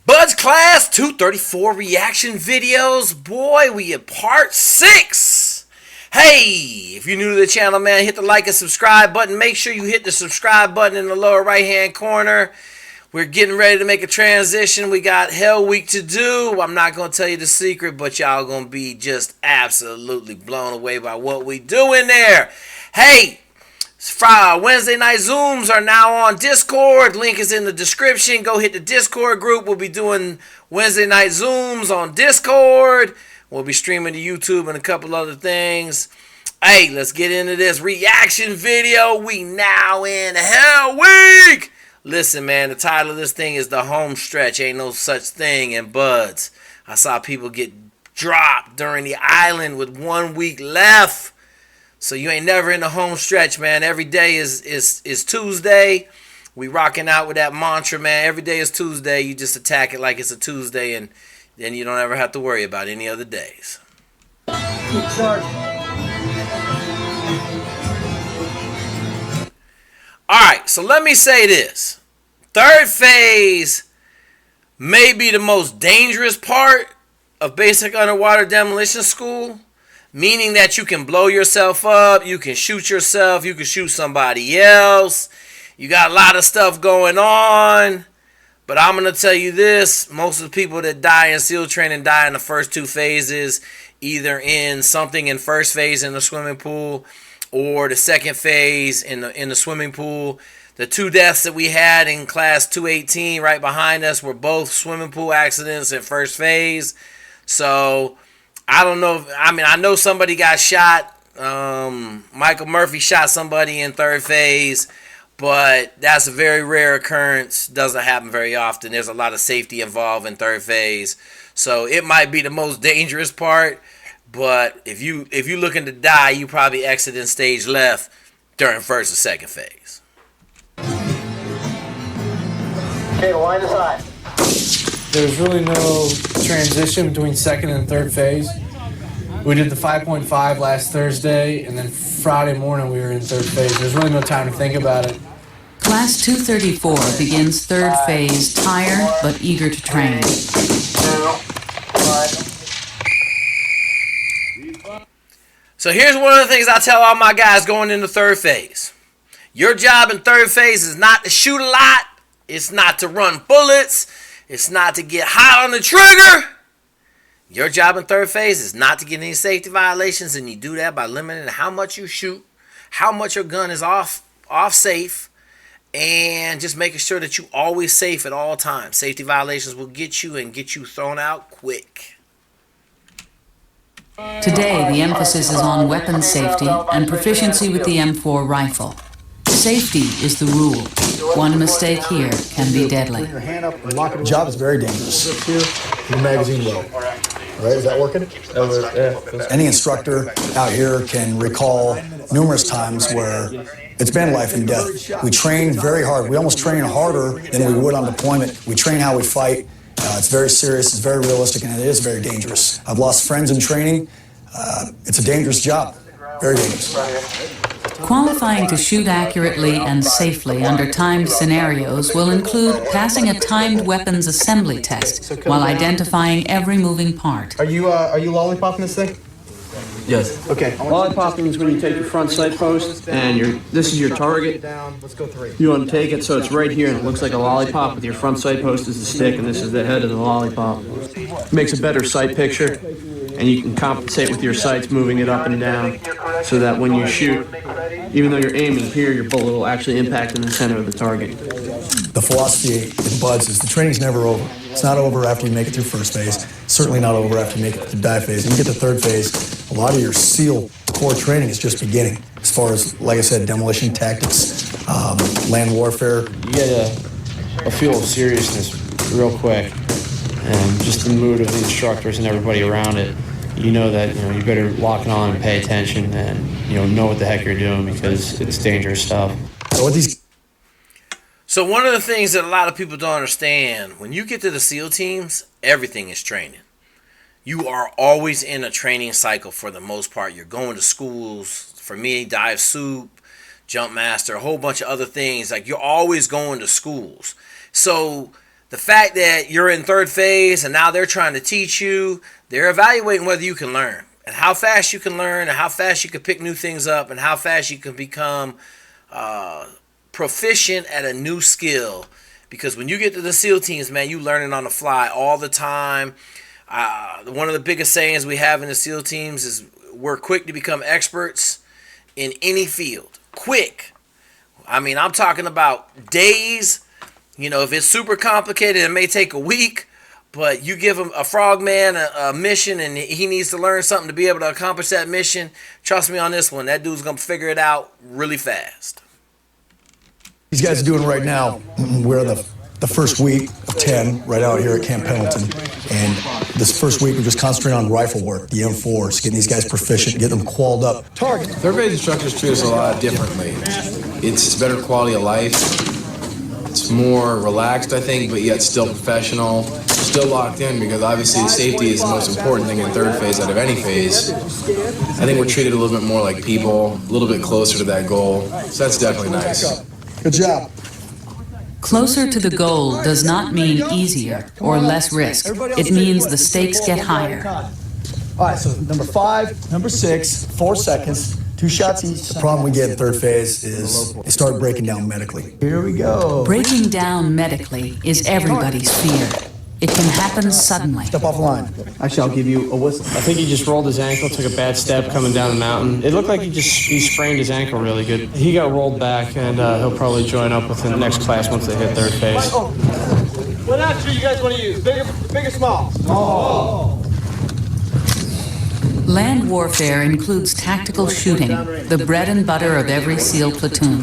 Bud's Class 234 reaction videos. Boy, we in part 6. Hey, if you're new to the channel, man, hit the like and subscribe button. Make sure you hit the subscribe button in the lower right hand corner. We're getting ready to make a transition. We got Hell Week to do. I'm not going to tell you the secret, but y'all going to be just absolutely blown away by what we do in there. Hey, Wednesday night Zooms are now on Discord. Link is in the description. Go hit the Discord group. We'll be doing Wednesday night Zooms on Discord. We'll be streaming to YouTube and a couple other things. Hey, let's get into this reaction video. We now in Hell Week. Listen, man, the title of this thing is The Home Stretch. Ain't no such thing in Buds. I saw people get dropped during the island with 1 week left. So you ain't never in the home stretch, man. Every day is Tuesday. We rocking out with that mantra, man. Every day is Tuesday. You just attack it like it's a Tuesday, and then you don't ever have to worry about any other days. Alright, so let me say this. Third phase may be the most dangerous part of basic underwater demolition school. Meaning that you can blow yourself up, you can shoot yourself, you can shoot somebody else. You got a lot of stuff going on. But I'm going to tell you this. Most of the people that die in SEAL training die in the first two phases. Either in something in first phase in the swimming pool or the second phase in the swimming pool. The two deaths that we had in class 218 right behind us were both swimming pool accidents in first phase. So I don't know. I know somebody got shot. Michael Murphy shot somebody in third phase, but that's a very rare occurrence. Doesn't happen very often. There's a lot of safety involved in third phase, so it might be the most dangerous part. But if you're looking to die, you probably exit in stage left during first or second phase. Okay, the line is high. There's really no transition between second and third phase. We did the 5.5 last Thursday, and then Friday morning we were in third phase. There's really no time to think about it. Class 234 begins third phase, tired but eager to train. 2, 1. So here's one of the things I tell all my guys going into third phase. Your job in third phase is not to shoot a lot. It's not to run bullets. It's not to get hot on the trigger. Your job in third phase is not to get any safety violations, and you do that by limiting how much you shoot, how much your gun is off safe, and just making sure that you always safe at all times. Safety violations will get you thrown out quick. Today, the emphasis is on weapon safety and proficiency with the M4 rifle. Safety is the rule. One mistake here can be deadly. The job is very dangerous. Your magazine low. All right, is that working? Any instructor out here can recall numerous times where it's been life and death. We train very hard. We almost train harder than we would on deployment. We train how we fight. It's very serious, it's very realistic, and it is very dangerous. I've lost friends in training. It's a dangerous job. Very dangerous. Qualifying to shoot accurately and safely under timed scenarios will include passing a timed weapons assembly test while identifying every moving part. Are you lollipopping this thing? Yes. Okay. Lollipopping is when you take your front sight post and this is your target. Let's go 3. You want to take it so it's right here and it looks like a lollipop with your front sight post is the stick and this is the head of the lollipop. Makes a better sight picture and you can compensate with your sights moving it up and down so that when you shoot, even though you're aiming here, your bullet will actually impact in the center of the target. The philosophy in Buds is the training's never over. It's not over after you make it through first phase. Certainly not over after you make it through dive phase. And you get to third phase, a lot of your SEAL core training is just beginning. As far as, like I said, demolition tactics, land warfare. You get a feel of seriousness real quick, and just the mood of the instructors and everybody around it. You know that you better lock it on and pay attention, and know what the heck you're doing because it's dangerous stuff. So one of the things that a lot of people don't understand, when you get to the SEAL teams, everything is training. You are always in a training cycle for the most part. You're going to schools. For me, dive soup, jump master, a whole bunch of other things. Like, you're always going to schools. So the fact that you're in third phase and now they're trying to teach you, they're evaluating whether you can learn and how fast you can learn and how fast you can pick new things up and how fast you can become proficient at a new skill. Because when you get to the SEAL teams, man, you learning on the fly all the time. One of the biggest sayings we have in the SEAL teams is we're quick to become experts in any field. Quick. I mean, I'm talking about days. You know, if it's super complicated, it may take a week. But you give him a frogman a mission and he needs to learn something to be able to accomplish that mission. Trust me on this one. That dude's going to figure it out really fast. These guys are doing right now. We're the first week of 10 right out here at Camp Pendleton. And this first week, we're just concentrating on rifle work, the M4s, getting these guys proficient, getting them qualled up. Target. Third phase instructors treat us a lot differently. It's better quality of life. It's more relaxed, I think, but yet still professional. Still locked in because obviously safety is the most important thing in third phase out of any phase. I think we're treated a little bit more like people, a little bit closer to that goal. So that's definitely nice. Good job. Closer to the goal does not mean easier or less risk. It means the stakes get higher. All right, so number 5, number 6, 4 seconds, 2 shots each. The problem we get in third phase is they start breaking down medically. Here we go. Breaking down medically is everybody's fear. It can happen suddenly. Step off the line. Actually, I'll give you a whistle. I think he just rolled his ankle, took a bad step coming down the mountain. It looked like he sprained his ankle really good. He got rolled back, and he'll probably join up with the next class once they hit third phase. What option you guys want to use? Big or small? Small. Land warfare includes tactical shooting, the bread and butter of every SEAL platoon.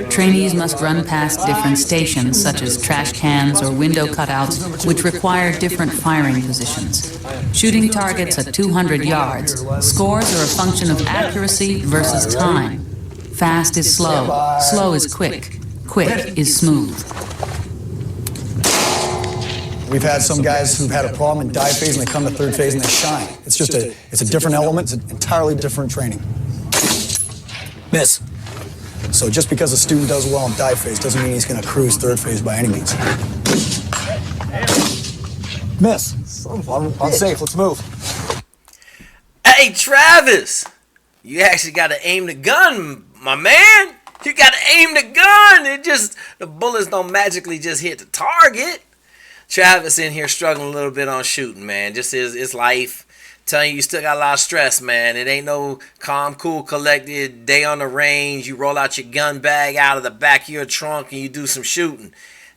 Trainees must run past different stations, such as trash cans or window cutouts, which require different firing positions. Shooting targets at 200 yards, scores are a function of accuracy versus time. Fast is slow, slow is quick, quick is smooth. We've had some guys who've had a problem in dive phase and they come to third phase and they shine. It's just it's a different element, it's an entirely different training. Miss. So just because a student does well in dive phase doesn't mean he's going to cruise third phase by any means. Miss. Unsafe, let's move. Hey, Travis, you actually got to aim the gun, my man. You got to aim the gun. The bullets don't magically just hit the target. Travis in here struggling a little bit on shooting, man. Just his life. Telling you still got a lot of stress, man. It ain't no calm, cool, collected day on the range. You roll out your gun bag out of the back of your trunk and you do some shooting.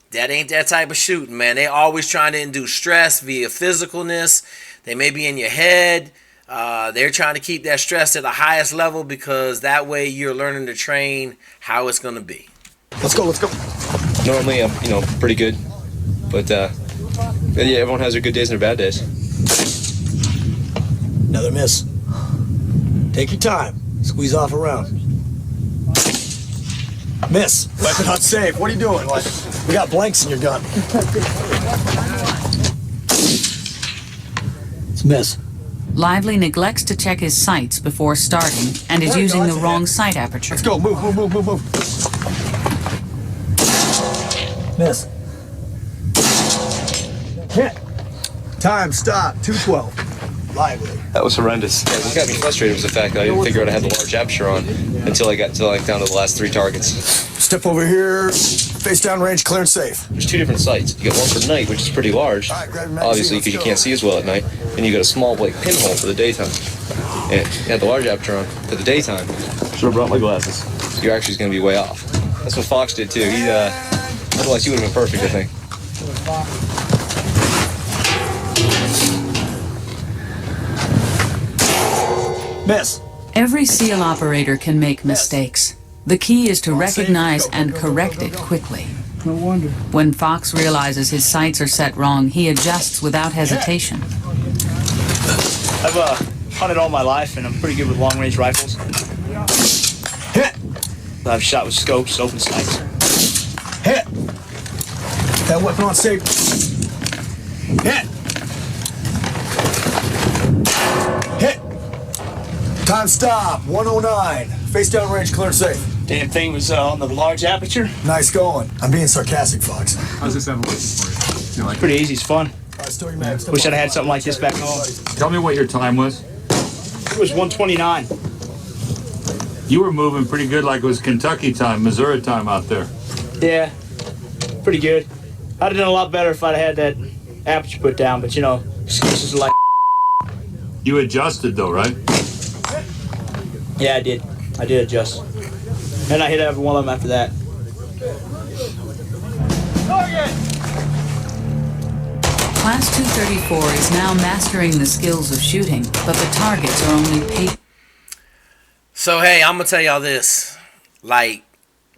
That ain't that type of shooting, man. They always trying to induce stress via physicalness. They may be in your head. They're trying to keep that stress at the highest level because that way you're learning to train how it's going to be. Let's go. Normally, I'm, pretty good. But, yeah, everyone has their good days and their bad days. Another miss. Take your time. Squeeze off around. Miss. Weapon unsafe. What are you doing? We got blanks in your gun. It's miss. Lively neglects to check his sights before starting and is using the wrong sight aperture. Let's go. Move. Miss. Hit. Time, stop. 212. Lively. That was horrendous. Yeah, what got me frustrated was the fact that I didn't figure out I had the large aperture on until I got down to the last 3 targets. Step over here. Face down range, clear and safe. There's 2 different sights. You got one for night, which is pretty large, obviously because you can't see as well at night, and you got a small pinhole for the daytime. And you had the large aperture on for the daytime. Should have brought my glasses. So your aperture is going to be way off. That's what Fox did too. Otherwise he would have been perfect, I think. Miss. Every SEAL operator can make mistakes. The key is to recognize and correct it quickly. No wonder. When Fox realizes his sights are set wrong, he adjusts without hesitation. I've hunted all my life, and I'm pretty good with long-range rifles. Hit. I've shot with scopes, open sights. Hit. That weapon on safe. Hit. Hit. Time stop. 109. Face down range, clear and safe. Damn thing was on the large aperture. Nice going. I'm being sarcastic, Fox. How's this ever working for you? It's pretty easy. It's fun. Wish I'd had something like this back home. Tell me what your time was. It was 129. You were moving pretty good, like it was Kentucky time, Missouri time out there. Yeah, pretty good. I'd have done a lot better if I'd had that aperture put down, but you know, excuses are like. You adjusted though, right? Yeah, I did. I did adjust. And I hit every one of them after that. Class 234 is now mastering the skills of shooting, but the targets are only paper. So, hey, I'm going to tell y'all this. Like,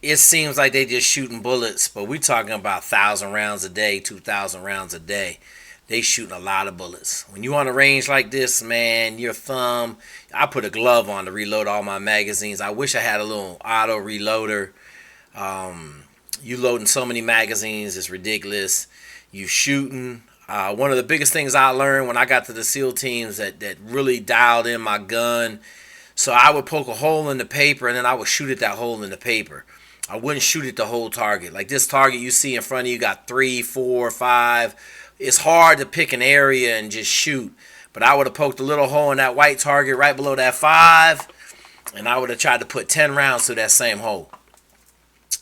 it seems like they just shooting bullets, but we're talking about 1,000 rounds a day, 2,000 rounds a day. They shooting a lot of bullets. When you on a range like this, man, your thumb, I put a glove on to reload all my magazines. I wish I had a little auto reloader. You loading so many magazines, it's ridiculous. You shooting. One of the biggest things I learned when I got to the SEAL teams that really dialed in my gun. So I would poke a hole in the paper and then I would shoot at that hole in the paper. I wouldn't shoot at the whole target. Like this target you see in front of you got 3, 4, 5. It's hard to pick an area and just shoot. But I would have poked a little hole in that white target right below that 5. And I would have tried to put 10 rounds through that same hole.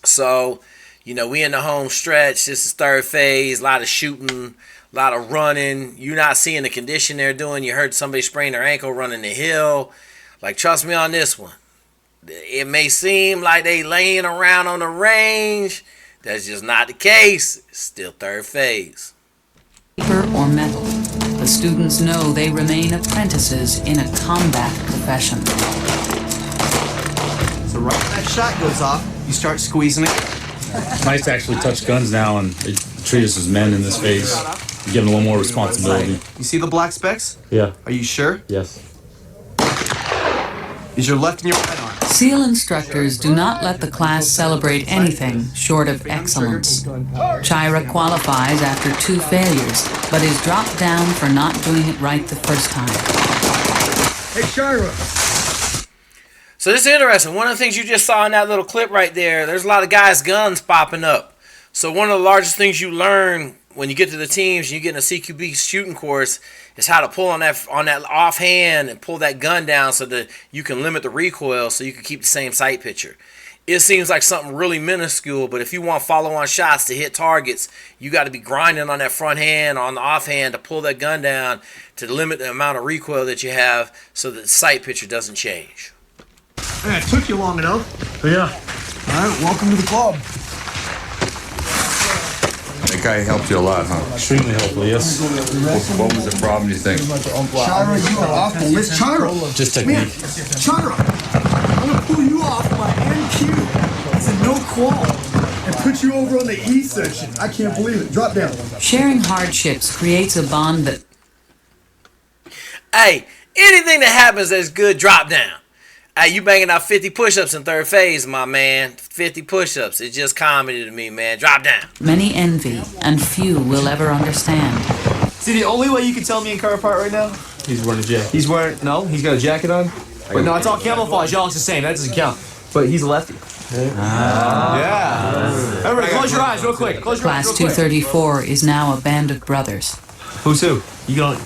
So, you know, we in the home stretch. This is third phase. A lot of shooting. A lot of running. You're not seeing the condition they're doing. You heard somebody sprain their ankle running the hill. Like, trust me on this one. It may seem like they laying around on the range. That's just not the case. It's still third phase. Paper or metal. The students know they remain apprentices in a combat profession. So right when that shot goes off, you start squeezing it. It's nice to actually touch guns now and they treat us as men in this phase. Give them a little more responsibility. You see the black specks? Yeah. Are you sure? Yes. Is your left and your right arm? SEAL instructors do not let the class celebrate anything short of excellence. Chira qualifies after 2 failures, but is dropped down for not doing it right the first time. Hey, Chira. So this is interesting. One of the things you just saw in that little clip right there, there's a lot of guys' guns popping up. So one of the largest things you learn when you get to the teams, you get in a CQB shooting course, is how to pull on that offhand and pull that gun down so that you can limit the recoil so you can keep the same sight picture. It seems like something really minuscule, but if you want follow-on shots to hit targets, you got to be grinding on that front hand or on the offhand to pull that gun down to limit the amount of recoil that you have so that the sight picture doesn't change. Man, it took you long enough. Yeah. All right, welcome to the club. That guy helped you a lot, huh? Extremely helpful, yes. What was the problem, you think? Chira, you are off the list. Chira. Just technique. Man, Chira, I'm going to pull you off my NQ. It's a no qual. And put you over on the E section. I can't believe it. Drop down. Sharing hardships creates a bond that... Hey, anything that happens that's good, drop down. Hey, you banging out 50 push-ups in third phase, my man. 50 push-ups. It's just comedy to me, man. Drop down. Many envy, and few will ever understand. See, the only way you can tell me and Car apart right now? He's wearing a jacket. He's wearing, no, he's got a jacket on. But no, it's all camouflage. Y'all, it's the same. That doesn't count. But he's a lefty. Yeah. Everybody, close your eyes real quick. Close your eyes Class real quick. 234 is now a band of brothers. Who's who? You don't.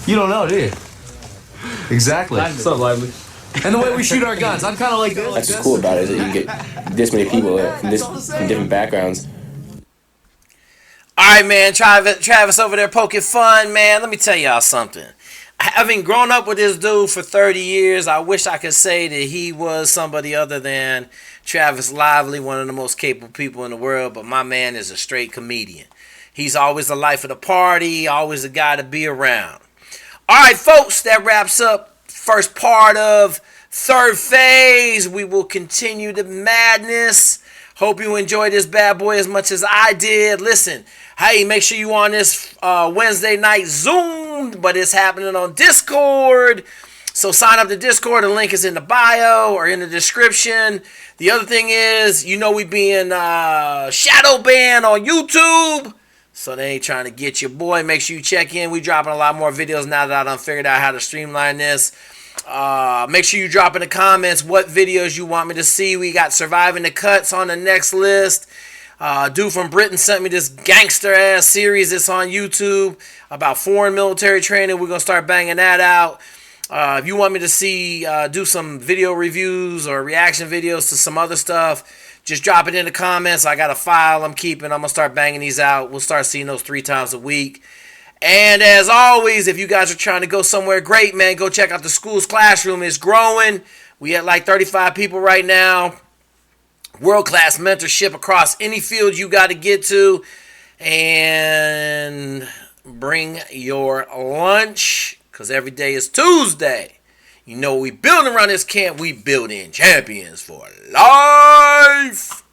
You don't know, do you? Exactly. What's up, Lively? And the way we shoot our guns, I'm kind of like this. That's what's cool about it, is that you can get this many people from different backgrounds. All right, man. Travis over there poking fun, man. Let me tell y'all something. Having grown up with this dude for 30 years, I wish I could say that he was somebody other than Travis Lively, one of the most capable people in the world, but my man is a straight comedian. He's always the life of the party, always the guy to be around. All right, folks, that wraps up first part of third phase. We will continue the madness. Hope you enjoyed this bad boy as much as I did. Listen, hey, make sure you on this Wednesday night Zoom, but it's happening on Discord. So sign up to Discord. The link is in the bio or in the description. The other thing is, you know we being shadow banned on YouTube. So they ain't trying to get your boy. Make sure you check in. We dropping a lot more videos now that I done figured out how to streamline this. Make sure you drop in the comments what videos you want me to see. We got Surviving the Cuts on the next list. Dude from Britain sent me this gangster ass series that's on YouTube about foreign military training. We're gonna start banging that out. If you want me to see do some video reviews or reaction videos to some other stuff, just drop it in the comments. I got a file I'm keeping. I'm gonna start banging these out. We'll start seeing those 3 times a week. And as always, if you guys are trying to go somewhere great, man, go check out the school's classroom. It's growing. We at like 35 people right now. World-class mentorship across any field you got to get to. And bring your lunch, because every day is Tuesday. You know what we building around this camp? We building champions for life.